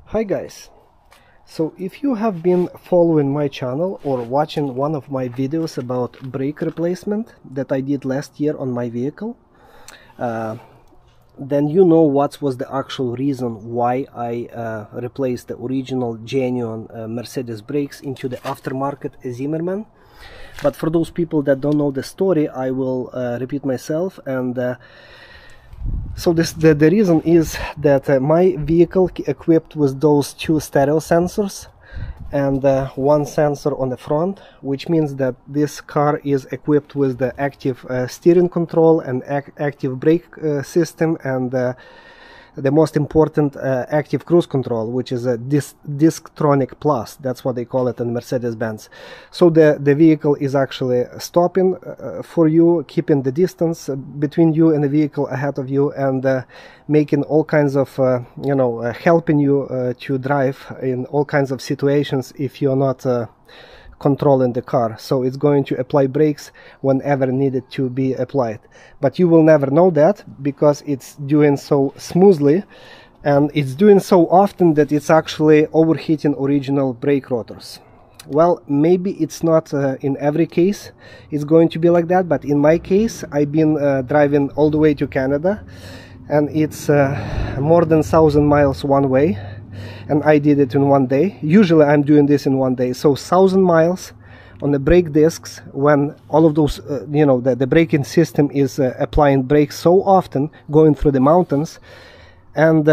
Hi guys, so if you have been following my channel or watching one of my videos about brake replacement that I did last year on my vehicle, then you know what was the actual reason why I replaced the original genuine Mercedes brakes into the aftermarket Zimmermann. But for those people that don't know the story, I will repeat myself. And so the reason is that my vehicle equipped with those two stereo sensors and one sensor on the front, which means that this car is equipped with the active steering control and active brake system, and the most important active cruise control, which is a Disktronic Plus. That's what they call it in Mercedes-Benz. So the vehicle is actually stopping for you, keeping the distance between you and the vehicle ahead of you, and making all kinds of helping you to drive in all kinds of situations if you're not controlling the car. So it's going to apply brakes whenever needed to be applied, but you will never know that because it's doing so smoothly, and it's doing so often that it's actually overheating original brake rotors. Well, maybe it's not in every case it's going to be like that, but in my case, I've been driving all the way to Canada, and it's more than 1,000 miles one way, and I did it in one day. Usually I'm doing this in one day, so 1,000 miles on the brake discs when all of those the braking system is applying brakes so often going through the mountains. And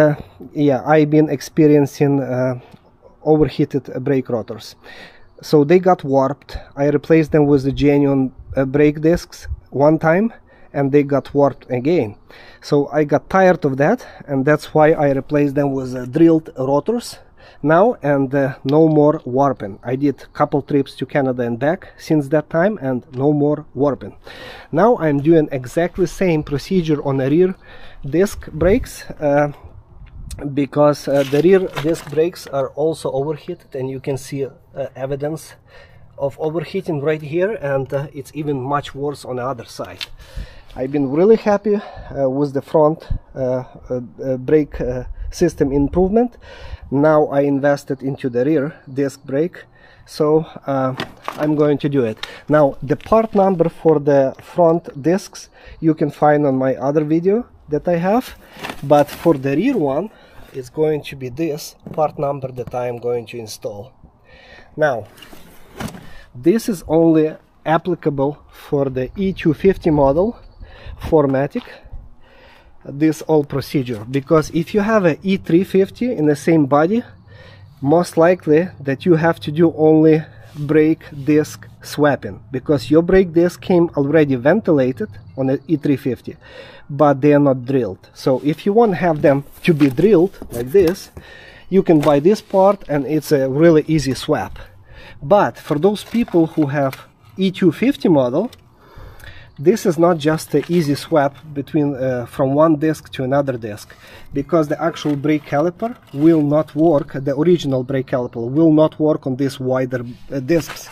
yeah, I've been experiencing overheated brake rotors, so they got warped. I replaced them with the genuine brake discs one time, and they got warped again. So I got tired of that, and that's why I replaced them with drilled rotors now, and no more warping. I did a couple trips to Canada and back since that time, and no more warping. Now I'm doing exactly the same procedure on the rear disc brakes, because the rear disc brakes are also overheated, and you can see evidence of overheating right here, and it's even much worse on the other side. I've been really happy with the front brake system improvement. Now I invested into the rear disc brake, so I'm going to do it. Now the part number for the front discs you can find on my other video that I have, but for the rear one it's going to be this part number that I am going to install. Now this is only applicable for the E250 model 4MATIC, this whole procedure, because if you have a E350 in the same body, most likely that you have to do only brake disc swapping, because your brake disc came already ventilated on the E350, but they are not drilled. So if you want to have them to be drilled like this, you can buy this part, and it's a really easy swap. But for those people who have E250 model, this is not just an easy swap between from one disc to another disc, because the actual brake caliper will not work. The original brake caliper will not work on these wider discs.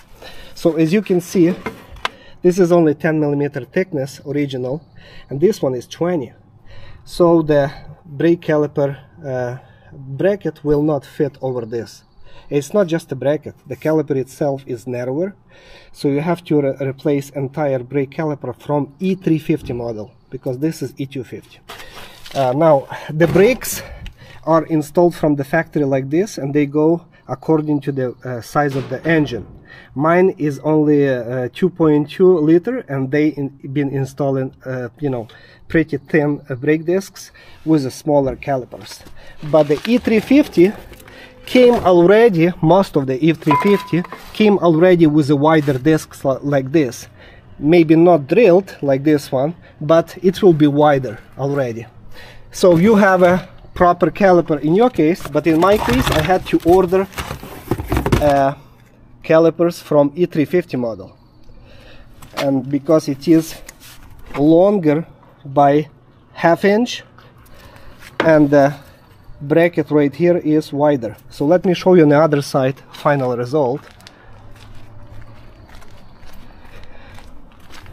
So as you can see, this is only 10mm thickness original, and this one is 20. So the brake caliper bracket will not fit over this. It's not just a bracket, the caliper itself is narrower, so you have to replace entire brake caliper from E350 model, because this is E250. Now the brakes are installed from the factory like this, and they go according to the size of the engine. Mine is only 2.2 liter, and they been installing pretty thin brake discs with the smaller calipers. But the E350 came already, most of the E350 came already with the wider discs like this. Maybe not drilled like this one, but it will be wider already. So you have a proper caliper in your case, but in my case I had to order calipers from E350 model. And because it is longer by ½ inch, and bracket right here is wider. So let me show you on the other side final result.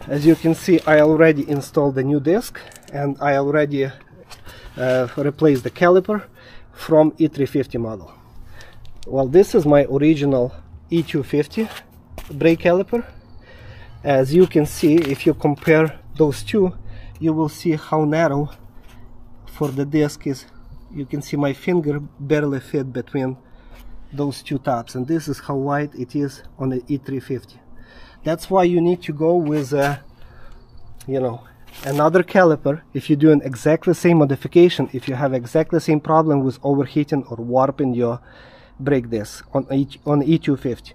As you can see, I already installed the new disc, and I already replaced the caliper from E350 model. Well, this is my original E250 brake caliper. As you can see, if you compare those two, you will see how narrow for the disc is. You can see my finger barely fit between those two tabs, and this is how wide it is on the E350. That's why you need to go with another caliper if you're doing exactly the same modification, if you have exactly the same problem with overheating or warping your brake disc on E250.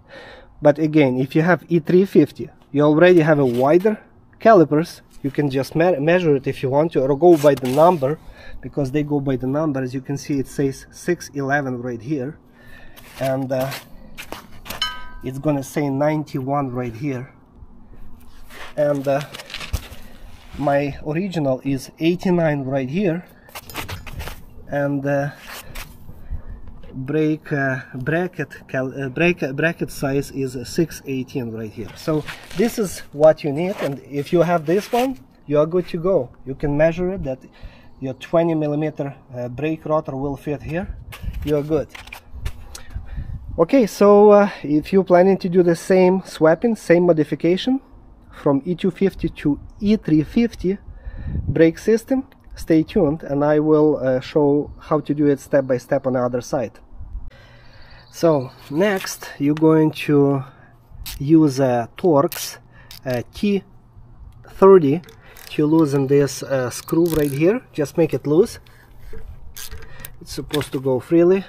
But again, if you have E350, you already have a wider calipers, you can just measure it if you want to, or go by the number, because they go by the number. As you can see, it says 611 right here, and it's gonna say 91 right here, and my original is 89 right here, and bracket size is 618 right here. So this is what you need, and if you have this one, you are good to go. You can measure it that your 20mm brake rotor will fit here. You are good. Okay, so if you're planning to do the same swapping, same modification from E250 to E350 brake system, stay tuned, and I will show how to do it step by step on the other side. So next you're going to use a Torx T30 to loosen this screw right here. Just make it loose. It's supposed to go freely.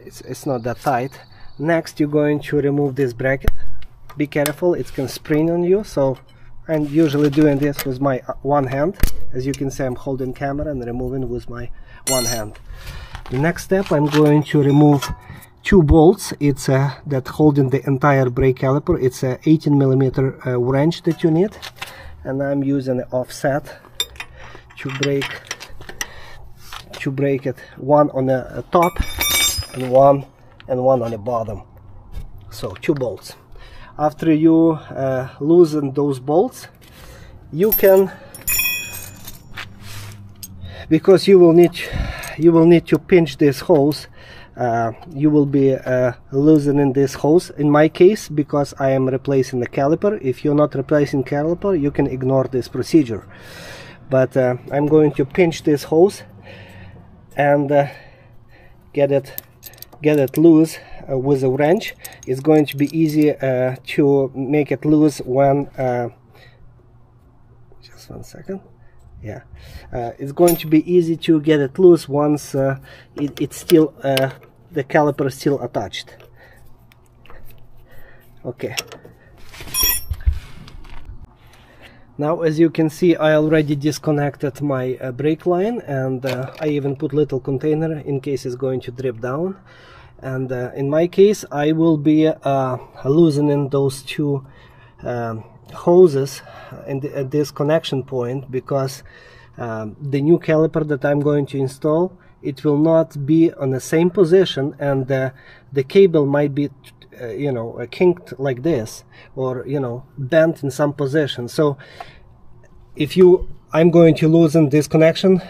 It's not that tight. Next you're going to remove this bracket. Be careful, it can spring on you, so I'm usually doing this with my one hand. As you can see, I'm holding camera and removing with my one hand. The next step, I'm going to remove two bolts. It's that holding the entire brake caliper. It's a 18mm wrench that you need, and I'm using an offset to break it, one on the top and one on the bottom. So two bolts. After you loosen those bolts, you can, because you will need to pinch this hose, you will be loosening this hose. In my case, because I am replacing the caliper. If you're not replacing caliper, you can ignore this procedure, but I'm going to pinch this hose and get it loose with a wrench. It's going to be easy to make it loose when just one second. Yeah, it's going to be easy to get it loose once it's still the caliper is still attached. Okay. Now, as you can see, I already disconnected my brake line, and I even put little container in case it's going to drip down. And in my case, I will be loosening those two hoses at this connection point, because the new caliper that I'm going to install, it will not be on the same position, and the cable might be kinked like this, or bent in some position. So I'm going to loosen this connection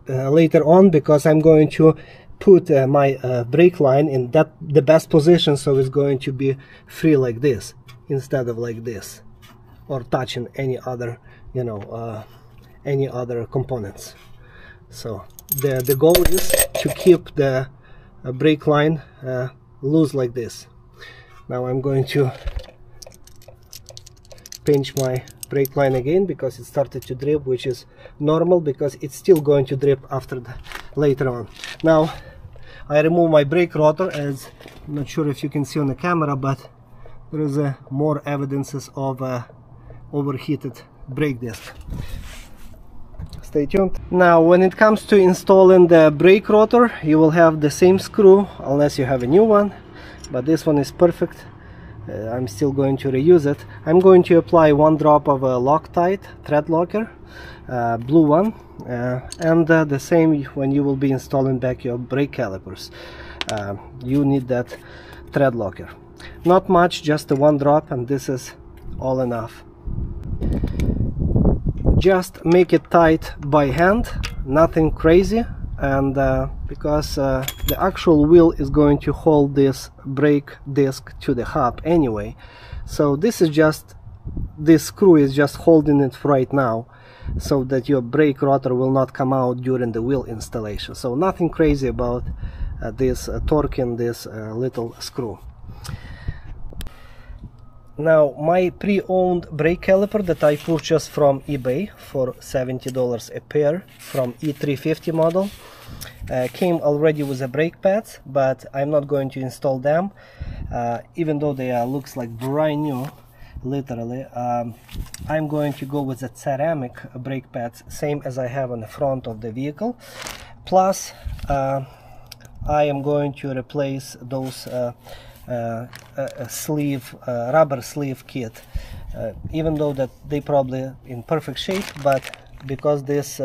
later on, because I'm going to put my brake line in the best position, so it's going to be free like this instead of like this, or touching any other components. So the goal is to keep the brake line loose like this. Now I'm going to pinch my brake line again, because it started to drip, which is normal, because it's still going to drip later on. Now I remove my brake rotor, as I'm not sure if you can see on the camera, but there is more evidences of overheated brake disc. Stay tuned. Now, when it comes to installing the brake rotor, you will have the same screw, unless you have a new one, but this one is perfect. I'm still going to reuse it. I'm going to apply 1 drop of a Loctite thread locker, blue one, and the same when you will be installing back your brake calipers. You need that thread locker. Not much, just a 1 drop, and this is all enough. Just make it tight by hand, nothing crazy. and because the actual wheel is going to hold this brake disc to the hub anyway, so this screw is just holding it right now, so that your brake rotor will not come out during the wheel installation. So nothing crazy about this torquing this little screw. Now, my pre-owned brake caliper that I purchased from eBay for $70 a pair from E250 model came already with the brake pads, but I'm not going to install them, even though they looks like brand new. Literally, I'm going to go with the ceramic brake pads, same as I have on the front of the vehicle. Plus, I am going to replace those rubber sleeve kit, even though that they probably in perfect shape, but because this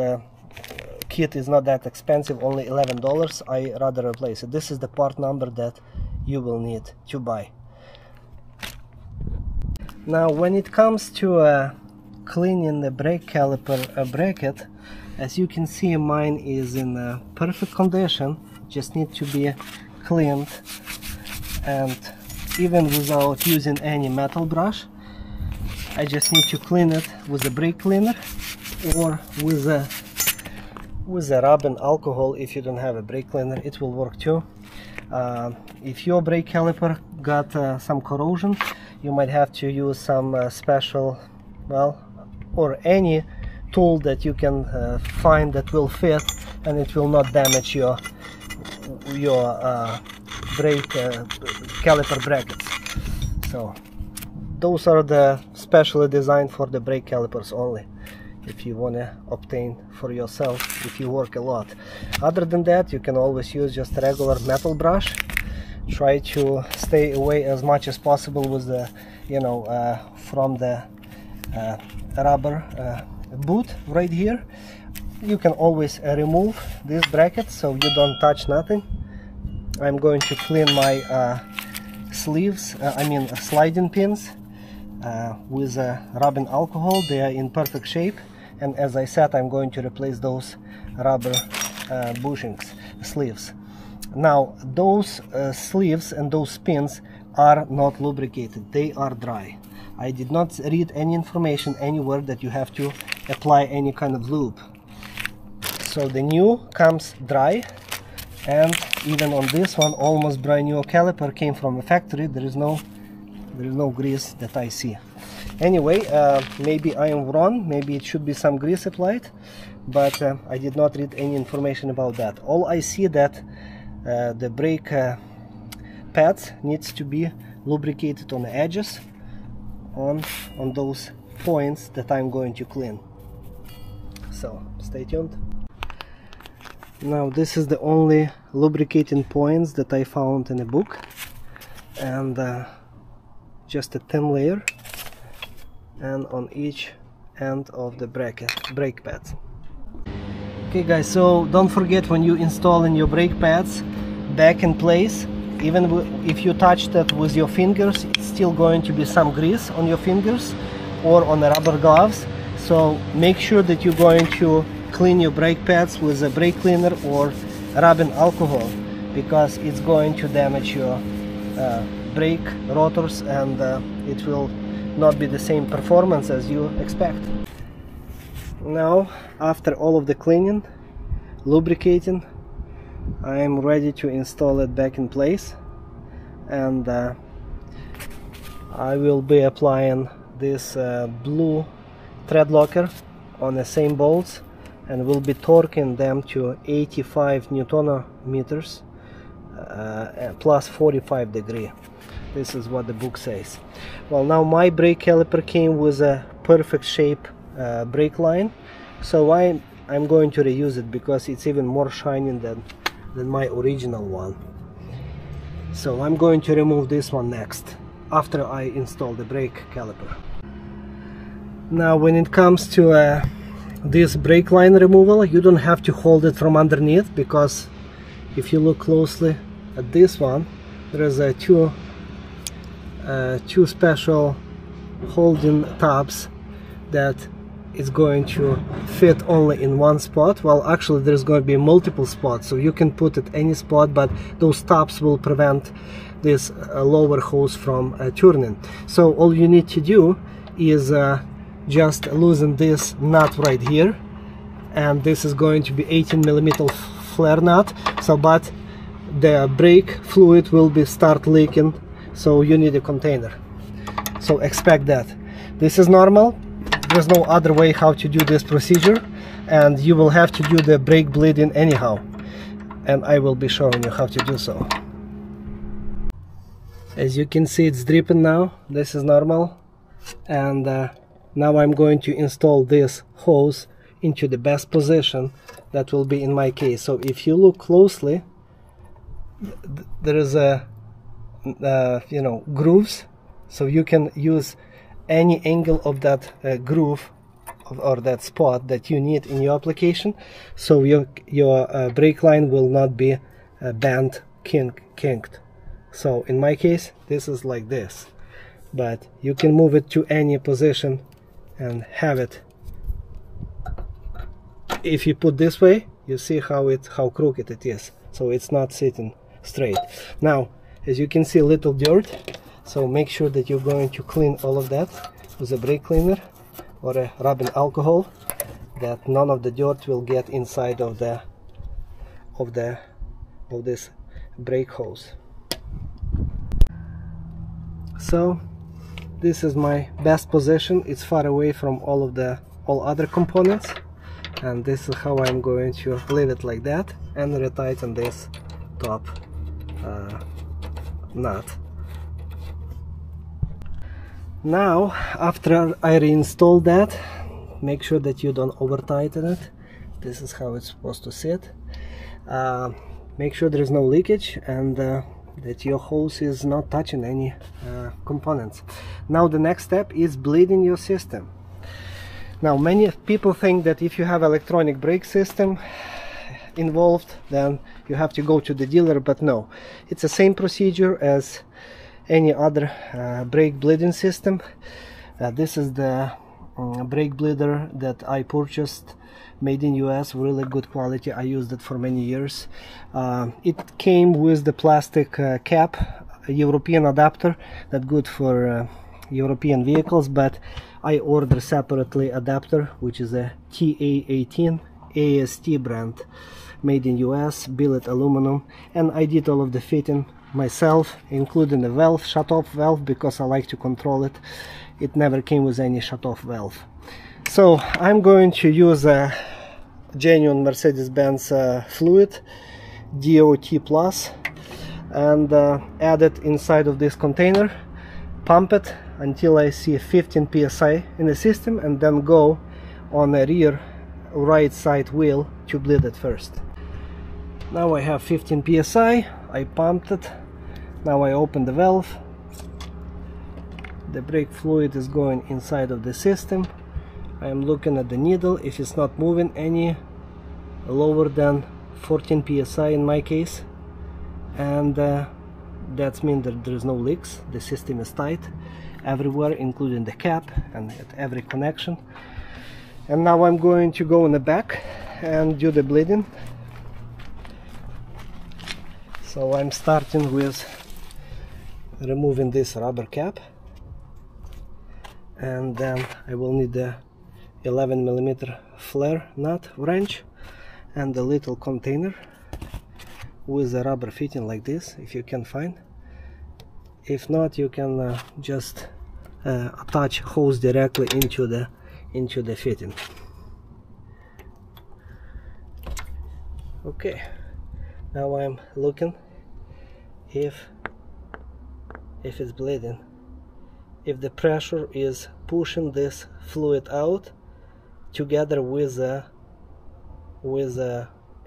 kit is not that expensive, only $11, I rather replace it. This is the part number that you will need to buy. Now, when it comes to cleaning the brake caliper bracket, as you can see, mine is in perfect condition, just need to be cleaned, and even without using any metal brush, I just need to clean it with a brake cleaner or with a rubbing alcohol. If you don't have a brake cleaner, it will work too. If your brake caliper got some corrosion, you might have to use some special, well, or any tool that you can find that will fit and it will not damage your brake caliper brackets. So those are the specially designed for the brake calipers only, if you want to obtain for yourself if you work a lot. Other than that, you can always use just a regular metal brush. Try to stay away as much as possible with the, from the rubber boot right here. You can always remove this bracket so you don't touch nothing. I'm going to clean my sleeves, sliding pins with rubbing alcohol. They are in perfect shape, and as I said, I'm going to replace those rubber sleeves. Now, those sleeves and those pins are not lubricated, they are dry. I did not read any information anywhere that you have to apply any kind of lube. So the new comes dry, and even on this one, almost brand new caliper, came from a factory. There is no grease that I see. Anyway, maybe I am wrong, maybe it should be some grease applied, but I did not read any information about that. All I see that the brake pads needs to be lubricated on the edges, on those points that I'm going to clean. So stay tuned. Now, this is the only lubricating points that I found in a book, and just a thin layer, and on each end of the brake pads. Okay guys, so don't forget, when you installing your brake pads back in place, even if you touch that with your fingers, it's still going to be some grease on your fingers or on the rubber gloves. So make sure that you're going to clean your brake pads with a brake cleaner or rubbing alcohol, because it's going to damage your brake rotors, and it will not be the same performance as you expect. Now, after all of the cleaning, lubricating, I am ready to install it back in place, and I will be applying this blue thread locker on the same bolts, and will be torquing them to 85 Newton meters plus 45 degrees. This is what the book says. Well, now my brake caliper came with a perfect shape brake line, so I'm going to reuse it because it's even more shining than my original one. So I'm going to remove this one next, after I install the brake caliper. Now, when it comes to this brake line removal, you don't have to hold it from underneath, because if you look closely at this one, there is two special holding tabs that it's going to fit only in one spot. Well, actually there's going to be multiple spots, so you can put it any spot, but those stops will prevent this lower hose from turning. So all you need to do is just loosen this nut right here, and this is going to be 18mm flare nut. So but the brake fluid will be start leaking, so you need a container, so expect that. This is normal. There's no other way how to do this procedure, and you will have to do the brake bleeding anyhow, and I will be showing you how to do so. As you can see, it's dripping now. This is normal, and now I'm going to install this hose into the best position that will be in my case. So if you look closely, there is a you know, grooves, so you can use any angle of that groove or that spot that you need in your application, so your brake line will not be bent, kinked. So in my case this is like this, but you can move it to any position and have it. If you put this way, you see how crooked it is, so it's not sitting straight. Now as you can see, a little dirt, so make sure that you're going to clean all of that with a brake cleaner or a rubbing alcohol, that none of the dirt will get inside of this brake hose. So this is my best position. It's far away from all other components, and this is how I'm going to leave it like that and retighten this top nut. Now after I reinstall that, make sure that you don't over tighten it. This is how it's supposed to sit. Make sure there is no leakage, and that your hose is not touching any components. Now the next step is bleeding your system. Now many people think that if you have electronic brake system involved, then you have to go to the dealer, but no, it's the same procedure as any other brake bleeding system. This is the brake bleeder that I purchased, made in US, really good quality. I used it for many years. It came with the plastic cap, a European adapter, that good for European vehicles, but I ordered separately adapter, which is a TA18 AST brand, made in US, billet aluminum, and I did all of the fitting myself, including the valve, shut-off valve, because I like to control it. It never came with any shut-off valve. So I'm going to use a genuine Mercedes-Benz fluid, DOT Plus, and add it inside of this container, pump it until I see 15 psi in the system, and then go on the rear right side wheel to bleed it first. Now I have 15 psi, I pumped it. Now I open the valve. The brake fluid is going inside of the system. I am looking at the needle. If it's not moving any lower than 14 psi in my case, and that means that there is no leaks. The system is tight everywhere, including the cap and at every connection. And now I'm going to go in the back and do the bleeding. So I'm starting with removing this rubber cap, and then I will need the 11mm flare nut wrench and a little container with a rubber fitting like this, if you can find. If not, you can just attach hose directly into the fitting. Okay, now I'm looking if it's bleeding, if the pressure is pushing this fluid out together with a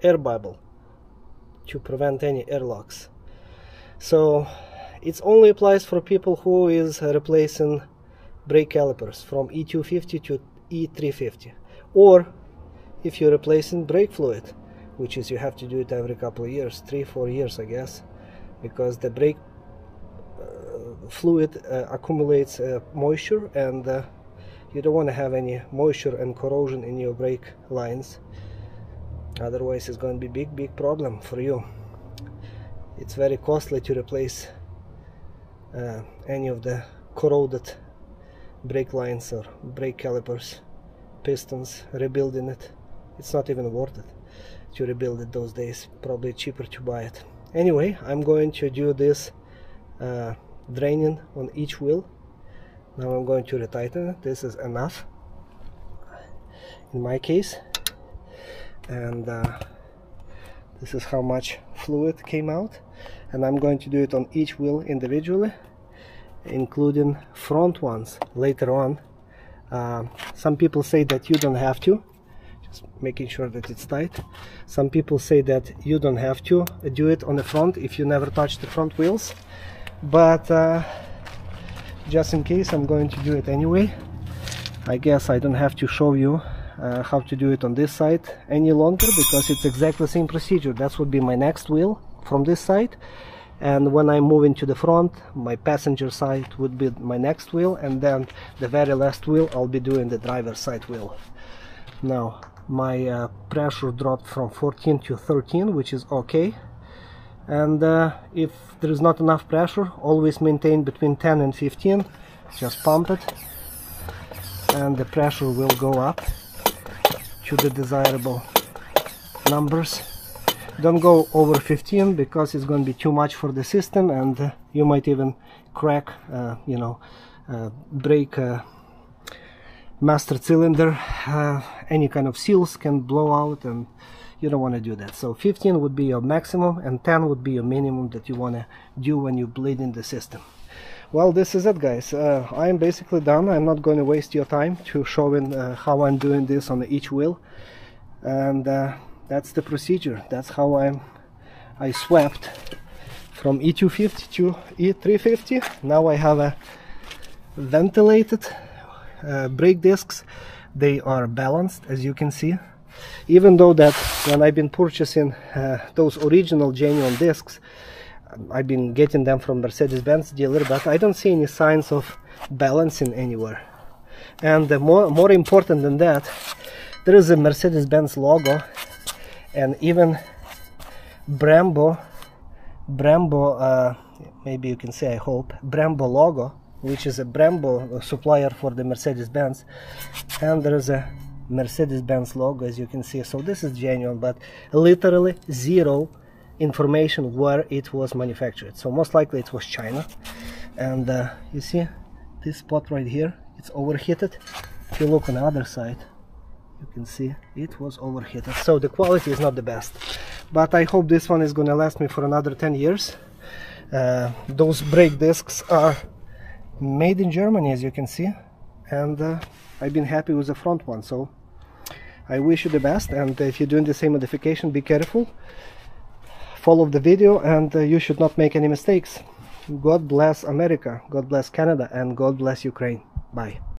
air bubble to prevent any airlocks. So it only applies for people who is replacing brake calipers from E250 to E350, or if you're replacing brake fluid, which is you have to do it every couple of years, 3-4 years I guess, because the brake fluid accumulates moisture, and You don't want to have any moisture and corrosion in your brake lines, otherwise it's going to be big problem for you. It's very costly to replace any of the corroded brake lines or brake calipers, pistons, rebuilding it. It's not even worth it to rebuild it those days. Probably cheaper to buy it. Anyway, I'm going to do this draining on each wheel. Now I'm going to retighten it. This is enough in my case, and this is how much fluid came out, and I'm going to do it on each wheel individually, including front ones later on. Some people say that you don't have to, just making sure that it's tight. Some people say that you don't have to do it on the front if you never touch the front wheels, but just in case, I'm going to do it anyway. I guess I don't have to show you how to do it on this side any longer, because it's exactly the same procedure. That would be my next wheel from this side, and when I move into the front, my passenger side would be my next wheel, and then the very last wheel I'll be doing the driver's side wheel. Now my pressure dropped from 14 to 13, which is okay. And if there is not enough pressure, always maintain between 10 and 15. Just pump it, and the pressure will go up to the desirable numbers. Don't go over 15, because it's going to be too much for the system, and you might even crack, break master cylinder. Any kind of seals can blow out, and you don't want to do that. So 15 would be your maximum, and 10 would be your minimum that you want to do when you bleed in the system. Well, this is it, guys. I'm basically done. I'm not going to waste your time to showing how I'm doing this on each wheel, and that's the procedure. That's how I swapped from E250 to E350. Now I have a ventilated brake discs. They are balanced, as you can see. Even though that when I've been purchasing those original genuine discs, I've been getting them from Mercedes-Benz dealer, but I don't see any signs of balancing anywhere. And more important than that, there is a Mercedes-Benz logo, and even Brembo, maybe you can say, I hope, Brembo logo, which is a Brembo supplier for the Mercedes-Benz, and there is a Mercedes-Benz logo, as you can see. So this is genuine, but literally zero information where it was manufactured. So most likely it was China. And you see this spot right here, it's overheated. If you look on the other side, you can see it was overheated. So the quality is not the best, but I hope this one is gonna last me for another 10 years. Those brake discs are made in Germany, as you can see, and I've been happy with the front one. So I wish you the best, and if you're doing the same modification, be careful, follow the video, and you should not make any mistakes. God bless America, God bless Canada, and God bless Ukraine. Bye.